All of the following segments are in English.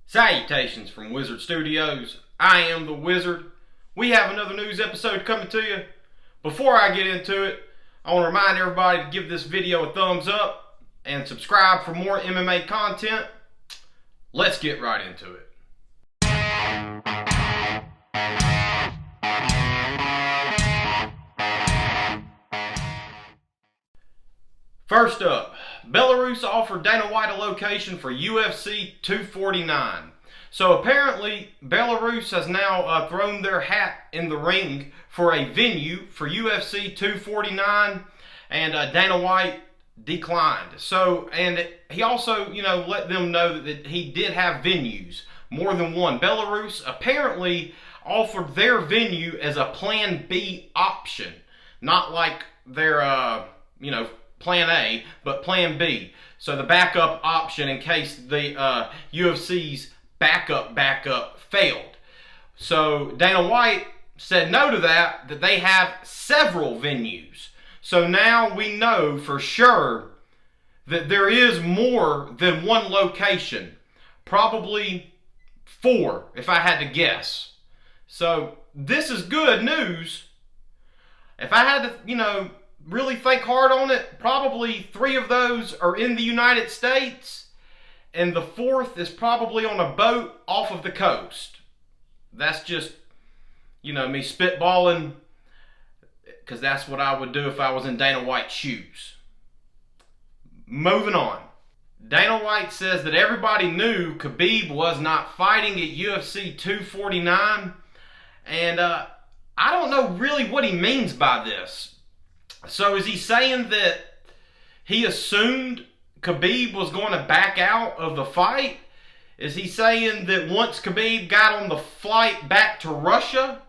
Salutations from Wizard Studios. I am the Wizard. We have another news episode coming to you. Before I get into it, I want to remind everybody to give this video a thumbs up and subscribe for more MMA content. Let's get right into it. First up, Belarus offered Dana White a location for UFC 249. So apparently, Belarus has now thrown their hat in the ring for a venue for UFC 249, and Dana White declined. So, and he also, let them know that he did have venues, more than one. Belarus apparently offered their venue as a Plan B option, not like their, Plan A, but Plan B. So the backup option in case the UFC's backup failed. So Dana White said no to that they have several venues. So now we know for sure that there is more than one location. Probably 4, if I had to guess. So this is good news. If I had to, really think hard on it, probably 3 of those are in the United States, and the 4th is probably on a boat off of the coast. That's just, me spitballing, because that's what I would do if I was in Dana White's shoes. Moving on. Dana White says that everybody knew Khabib was not fighting at UFC 249, and I don't know really what he means by this. So is he saying that he assumed Khabib was going to back out of the fight? Is he saying that once Khabib got on the flight back to Russia,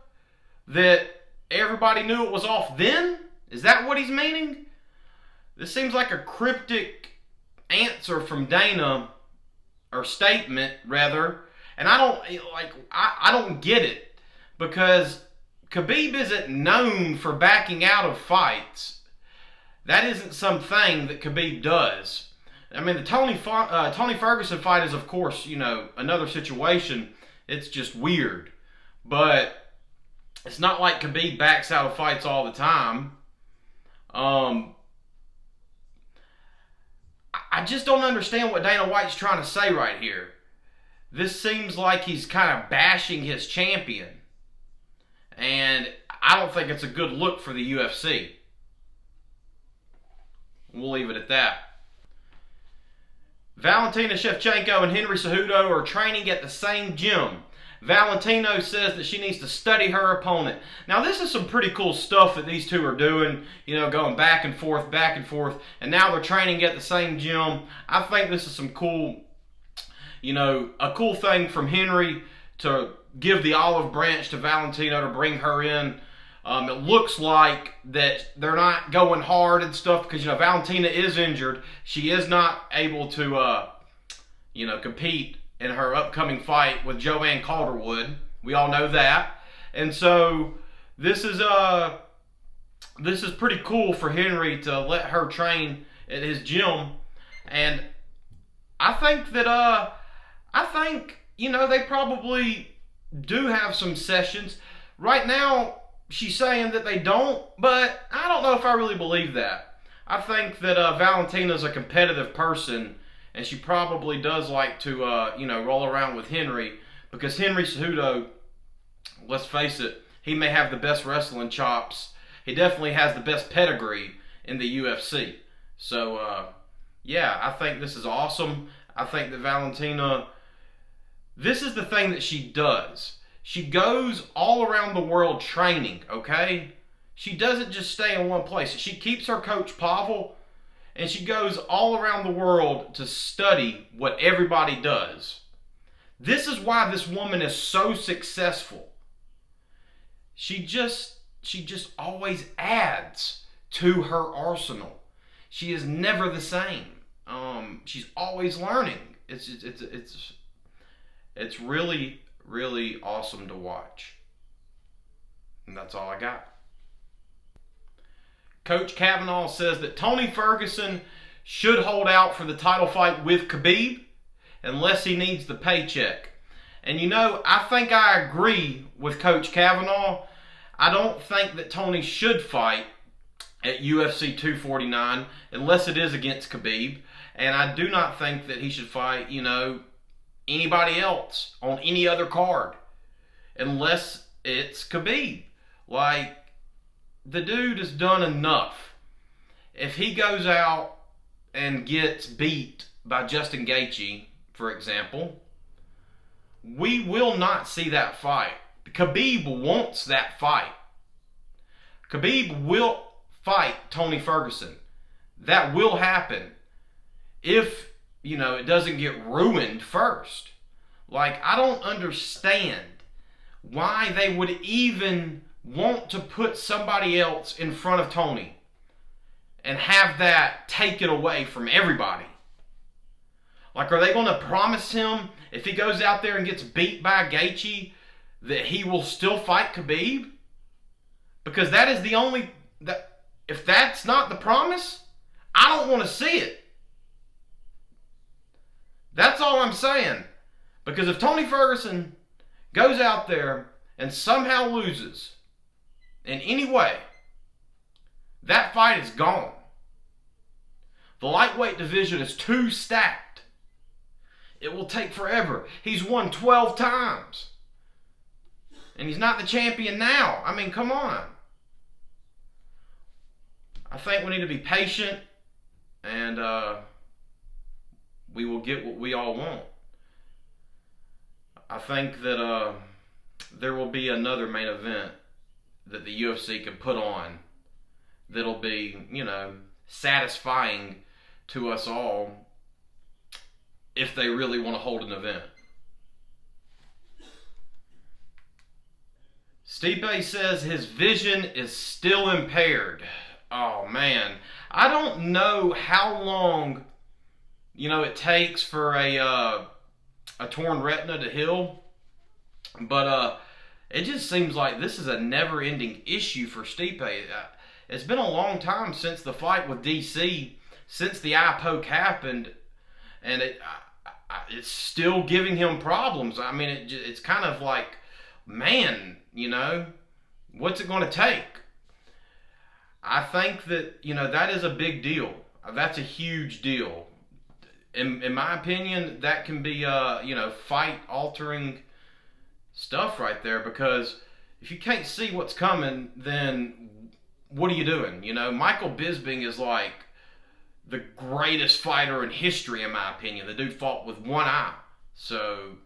that everybody knew it was off then? Is that what he's meaning? This seems like a cryptic answer from Dana, or statement rather, and I don't get it, because Khabib isn't known for backing out of fights. That isn't something that Khabib does. I mean, the Tony Ferguson fight is, of course, another situation. It's just weird. But it's not like Khabib backs out of fights all the time. I just don't understand what Dana White's trying to say right here. This seems like he's kind of bashing his champion. And I don't think it's a good look for the UFC. We'll leave it at that. Valentina Shevchenko and Henry Cejudo are training at the same gym. Valentino says that she needs to study her opponent. Now, this is some pretty cool stuff that these two are doing, going back and forth, and now they're training at the same gym. I think this is some cool, a cool thing from Henry to give the olive branch to Valentino to bring her in. It looks like that they're not going hard and stuff because, Valentina is injured. She is not able to, compete in her upcoming fight with Joanne Calderwood. We all know that. And so this is pretty cool for Henry to let her train at his gym. And I think that, they probably do have some sessions. Right now, she's saying that they don't, but I don't know if I really believe that. I think that Valentina's a competitive person, and she probably does like to, roll around with Henry, because Henry Cejudo, let's face it, he may have the best wrestling chops. He definitely has the best pedigree in the UFC. So, yeah, I think this is awesome. I think that Valentina, this is the thing that she does. She goes all around the world training, okay? She doesn't just stay in one place. She keeps her coach Pavel, and she goes all around the world to study what everybody does. This is why this woman is so successful. She just always adds to her arsenal. She is never the same. She's always learning. It's really, really awesome to watch. And that's all I got. Coach Kavanaugh says that Tony Ferguson should hold out for the title fight with Khabib. unless he needs the paycheck. And you know, I think I agree with Coach Kavanaugh. I don't think that Tony should fight at UFC 249 unless it is against Khabib. And I do not think that he should fight, you know, anybody else on any other card unless it's Khabib. Like, the dude has done enough. If he goes out and gets beat by Justin Gaethje, for example, we will not see that fight. Khabib wants that fight. Khabib will fight Tony Ferguson. That will happen if, you know, it doesn't get ruined first. Like, I don't understand why they would even want to put somebody else in front of Tony and have that take it away from everybody. Like, are they going to promise him if he goes out there and gets beat by Gaethje that he will still fight Khabib? Because that is the only... if that's not the promise, I don't want to see it. That's all I'm saying. Because if Tony Ferguson goes out there and somehow loses in any way, that fight is gone. The lightweight division is too stacked. It will take forever. He's won 12 times. And he's not the champion now. I mean, come on. I think we need to be patient, and we will get what we all want. I think that there will be another main event that the UFC can put on that'll be, you know, satisfying to us all if they really want to hold an event. Stipe says his vision is still impaired. Oh man, I don't know how long, you know, it takes for a torn retina to heal, but it just seems like this is a never-ending issue for Stipe. It's been a long time since the fight with DC, since the eye poke happened, and it's still giving him problems. I mean, it's kind of like, man, you know, what's it going to take? I think that, you know, that is a big deal. That's a huge deal. In my opinion, that can be, you know, fight-altering stuff right there, because if you can't see what's coming, then what are you doing? You know, Michael Bisping is like the greatest fighter in history, in my opinion. The dude fought with one eye. So,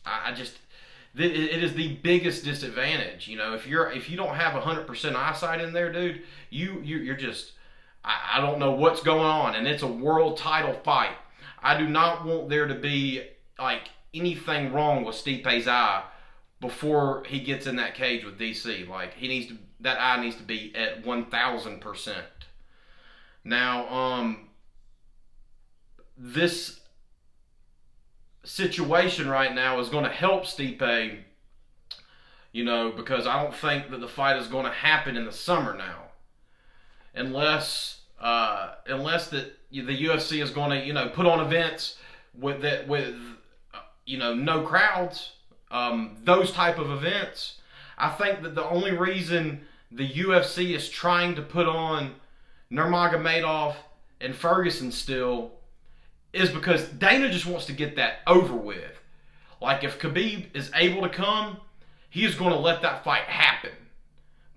it is the biggest disadvantage. You know, if you don't have 100% eyesight in there, dude, you're just, I don't know what's going on, and it's a world title fight. I do not want there to be like anything wrong with Stipe's eye before he gets in that cage with DC. Like, that eye needs to be at 1,000%. Now, this situation right now is going to help Stipe, you know, because I don't think that the fight is going to happen in the summer now, unless that the UFC is going to, you know, put on events with you know, no crowds, those type of events. I think that the only reason the UFC is trying to put on Nurmagomedov and Ferguson still is because Dana just wants to get that over with. Like, if Khabib is able to come, he is going to let that fight happen.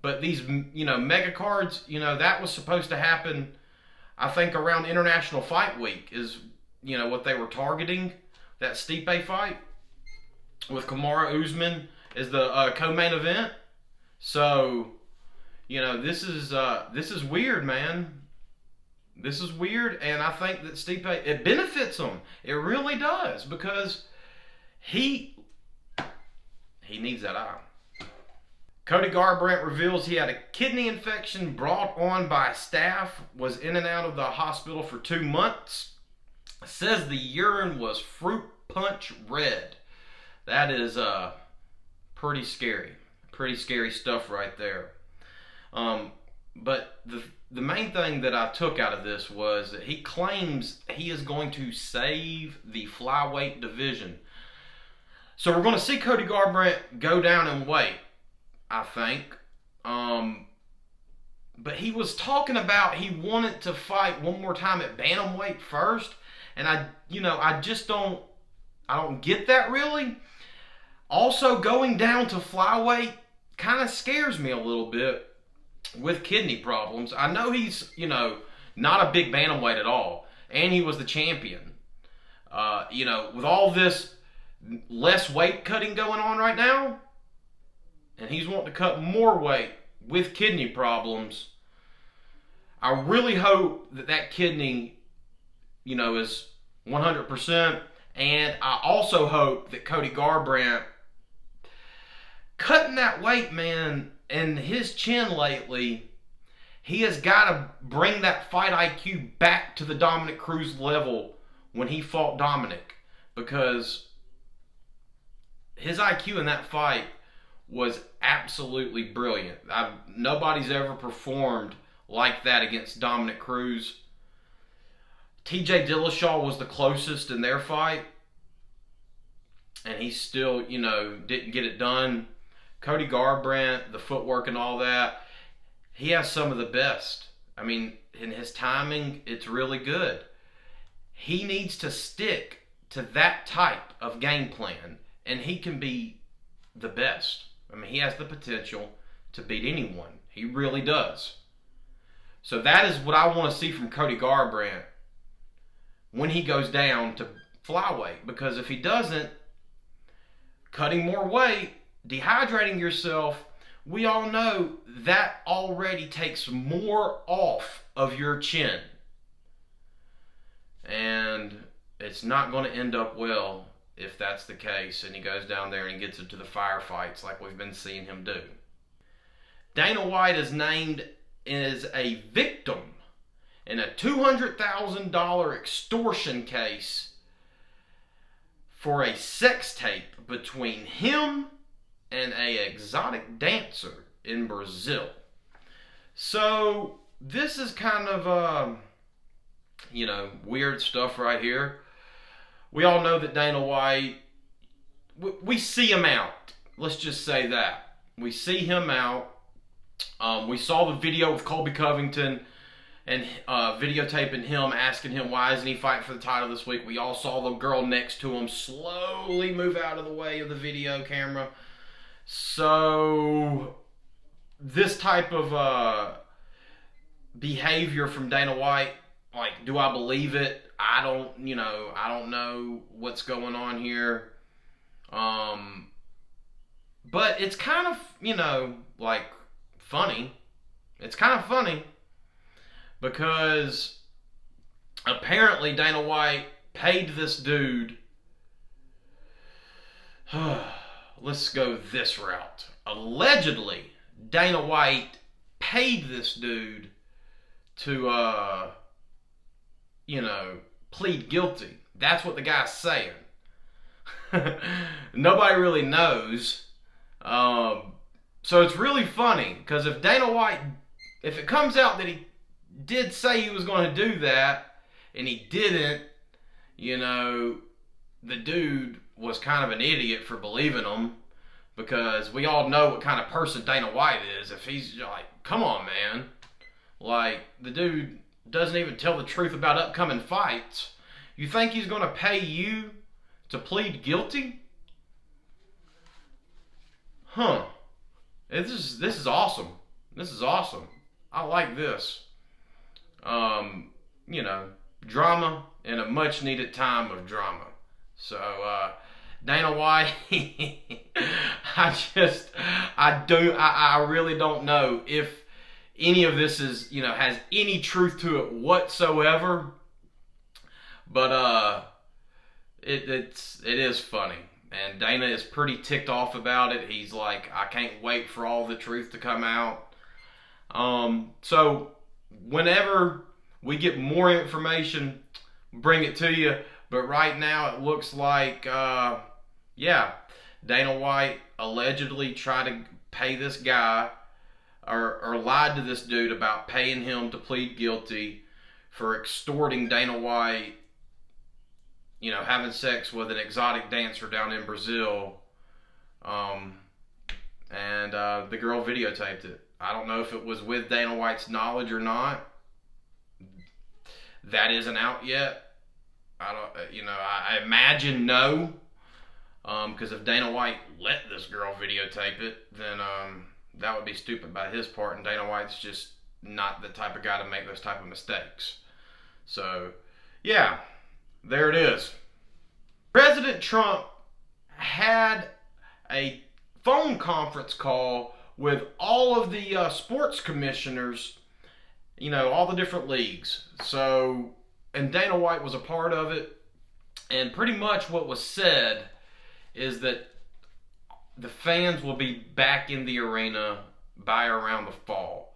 But these, you know, mega cards, you know, that was supposed to happen, I think, around International Fight Week is, you know, what they were targeting. That Stipe fight with Kamaru Usman is the co-main event. So, you know, this is weird, man. This is weird, and I think that Stipe, it benefits him. It really does, because he needs that eye. Cody Garbrandt reveals he had a kidney infection brought on by staff, was in and out of the hospital for 2 months. Says the urine was fruit punch red. That is pretty scary. Pretty scary stuff right there. But the main thing that I took out of this was that he claims he is going to save the flyweight division. So we're going to see Cody Garbrandt go down in weight, I think. But he was talking about he wanted to fight one more time at bantamweight first, and I just don't get that really. Also, going down to flyweight kind of scares me a little bit with kidney problems. I know he's, not a big bantamweight at all, and he was the champion. With all this less weight cutting going on right now, and he's wanting to cut more weight with kidney problems, I really hope that kidney, is 100%. And I also hope that Cody Garbrandt, cutting that weight, man, and his chin lately, he has got to bring that fight IQ back to the Dominic Cruz level when he fought Dominic, because his IQ in that fight was absolutely brilliant. Nobody's ever performed like that against Dominic Cruz. TJ Dillashaw was the closest in their fight, and he still, didn't get it done. Cody Garbrandt, the footwork and all that, he has some of the best. I mean, in his timing, it's really good. He needs to stick to that type of game plan, and he can be the best. I mean, he has the potential to beat anyone. He really does. So that is what I want to see from Cody Garbrandt when he goes down to flyweight. Because if he doesn't, cutting more weight, dehydrating yourself, we all know that already takes more off of your chin. And it's not going to end up well if that's the case and he goes down there and gets into the firefights like we've been seeing him do. Dana White is named as a victim in a $200,000 extortion case for a sex tape between him and an exotic dancer in Brazil. So this is kind of weird stuff right here. We all know that Dana White, we see him out. Let's just say that. We see him out. We saw the video of Colby Covington and videotaping him, asking him why isn't he fighting for the title this week. We all saw the girl next to him slowly move out of the way of the video camera. So this type of behavior from Dana White, like, do I believe it? I don't know what's going on here. But it's kind of, funny. It's kind of funny because apparently Dana White paid this dude. Let's go this route. Allegedly, Dana White paid this dude to, plead guilty. That's what the guy's saying. Nobody really knows. So it's really funny because if Dana White, if it comes out that he did say he was going to do that and he didn't, the dude was kind of an idiot for believing him, because we all know what kind of person Dana White is. If he's like, come on, man. Like, the dude doesn't even tell the truth about upcoming fights. You think he's going to pay you to plead guilty? Huh. This is awesome. This is awesome. I like this. Drama in a much needed time of drama. So, Dana White, I really don't know if any of this is, has any truth to it whatsoever. But, it is funny. And Dana is pretty ticked off about it. He's like, I can't wait for all the truth to come out. So whenever we get more information, bring it to you. But right now it looks like, Dana White allegedly tried to pay this guy or lied to this dude about paying him to plead guilty for extorting Dana White, you know, having sex with an exotic dancer down in Brazil. And the girl videotaped it. I don't know if it was with Dana White's knowledge or not. That isn't out yet. I imagine no. Because if Dana White let this girl videotape it, then that would be stupid by his part. And Dana White's just not the type of guy to make those type of mistakes. So, yeah, there it is. President Trump had a phone conference call with all of the sports commissioners, you know, all the different leagues. So, and Dana White was a part of it. And pretty much what was said is that the fans will be back in the arena by around the fall.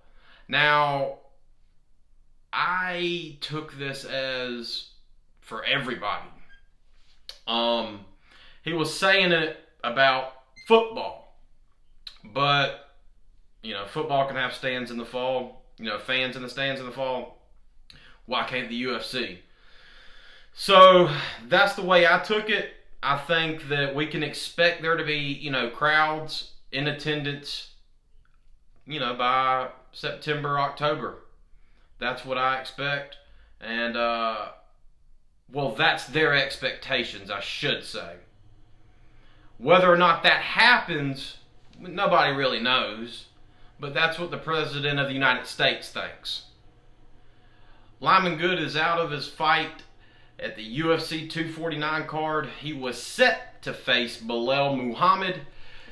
Now, I took this as for everybody. He was saying it about football, but you know, football can have stands in the fall, you know, fans in the stands in the fall. Why can't the UFC? So that's the way I took it. I think that we can expect there to be, you know, crowds in attendance, you know, by September, October. That's what I expect. And, well, that's their expectations, I should say. Whether or not that happens, nobody really knows. But that's what the President of the United States thinks. Lyman Good is out of his fight at the UFC 249 card. He was set to face Belal Muhammad.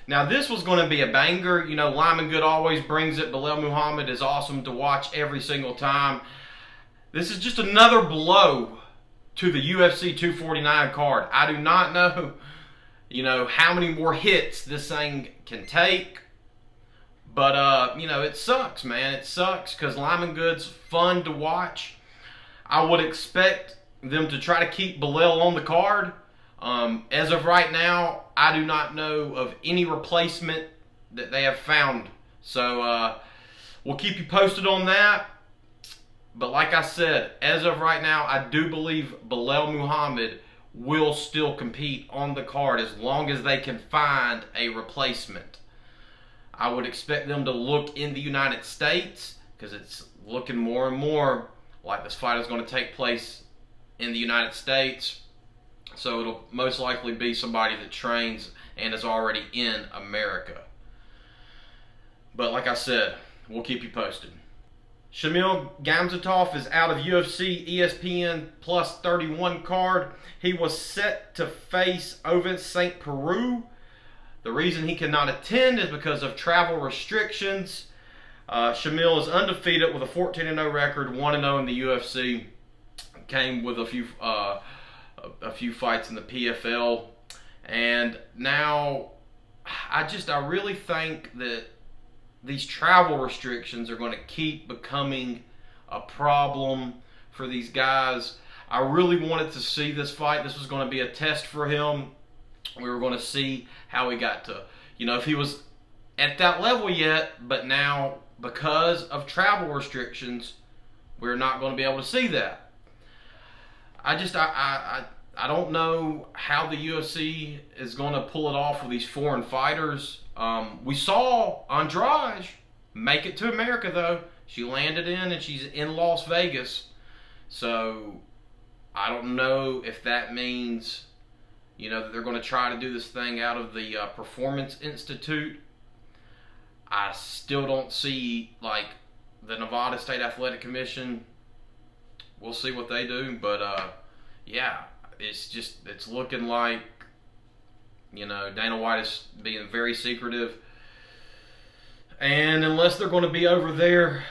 Now, this was going to be a banger. You know, Lyman Good always brings it. Belal Muhammad is awesome to watch every single time. This is just another blow to the UFC 249 card. I do not know, you know, how many more hits this thing can take. But, you know, it sucks, man. It sucks because Lyman Good's fun to watch. I would expect them to try to keep Belal on the card. As of right now, I do not know of any replacement that they have found. So, we'll keep you posted on that. But like I said, as of right now, I do believe Belal Muhammad will still compete on the card as long as they can find a replacement. I would expect them to look in the United States because it's looking more and more like this fight is going to take place in the United States. So it'll most likely be somebody that trains and is already in America. But like I said, we'll keep you posted. Shamil Gamzatov is out of UFC ESPN Plus 31 card. He was set to face Ovince St. Preux. The reason he cannot attend is because of travel restrictions. Shamil is undefeated with a 14-0 record, 1-0 in the UFC. Came with a few fights in the PFL, and now I really think that these travel restrictions are going to keep becoming a problem for these guys. I really wanted to see this fight. This was going to be a test for him. We were going to see how he got to, you know, if he was at that level yet, but now because of travel restrictions, we're not going to be able to see that. I don't know how the UFC is going to pull it off with these foreign fighters. We saw Andrade make it to America, though. She landed in, and she's in Las Vegas. So I don't know if that means, you know, that they're going to try to do this thing out of the Performance Institute. I still don't see, like, the Nevada State Athletic Commission. We'll see what they do, but yeah, it's looking like, you know, Dana White is being very secretive, and unless they're going to be over there,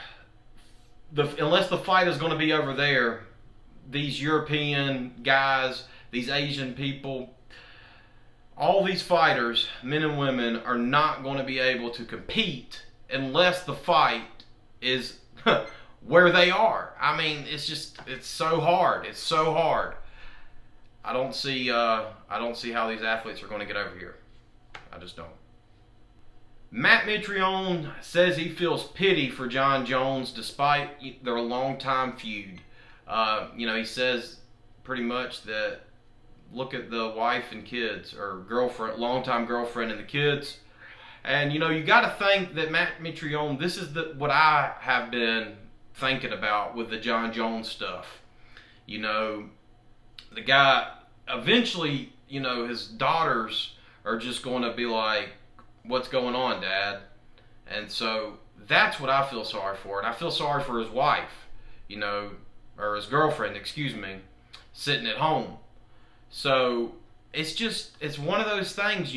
unless the fight is going to be over there, these European guys, these Asian people, all these fighters, men and women, are not going to be able to compete unless the fight is where they are. I mean, it's so hard. It's so hard. I don't see how these athletes are going to get over here. I just don't. Matt Mitrione says he feels pity for Jon Jones despite their longtime feud. He says pretty much that look at the wife and kids, or girlfriend, longtime girlfriend and the kids. And you got to think that Matt Mitrione, this is what I have been thinking about with the Jon Jones stuff. The guy, eventually, his daughters are just going to be like, what's going on, Dad? And so that's what I feel sorry for. And I feel sorry for his wife, or his girlfriend, excuse me, sitting at home. So it's one of those things,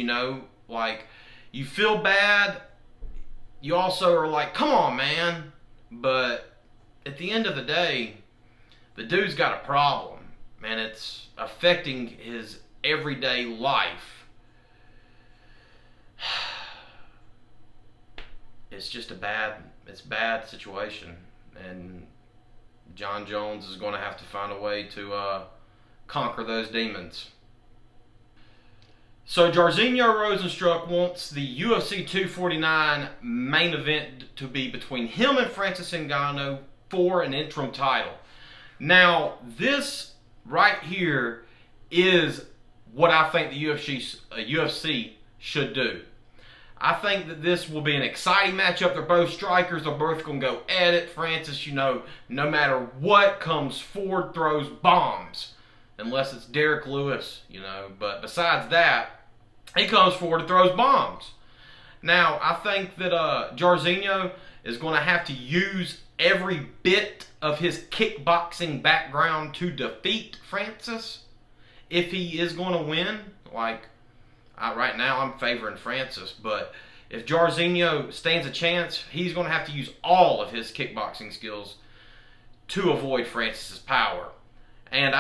like you feel bad. You also are like, come on, man. But at the end of the day, the dude's got a problem, man. It's affecting his everyday life. It's just a bad situation, and Jon Jones is going to have to find a way to conquer those demons. So Jairzinho Rozenstruik wants the UFC 249 main event to be between him and Francis Ngannou for an interim title. Now, this right here is what I think the UFC should do. I think that this will be an exciting matchup. They're both strikers. They're both going to go at it. Francis, no matter what, comes forward, throws bombs. Unless it's Derek Lewis, But besides that, he comes forward and throws bombs. Now, I think that Jairzinho is going to have to use every bit of his kickboxing background to defeat Francis if he is going to win. Right now, I'm favoring Francis, but if Jairzinho stands a chance, he's going to have to use all of his kickboxing skills to avoid Francis's power. And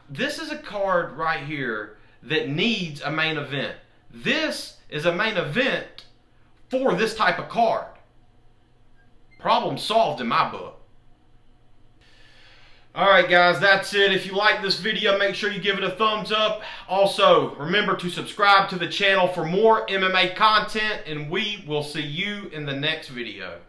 this is a card right here that needs a main event. This is a main event for this type of card. Problem solved in my book. Alright guys, that's it. If you like this video, make sure you give it a thumbs up. Also, remember to subscribe to the channel for more MMA content, and we will see you in the next video.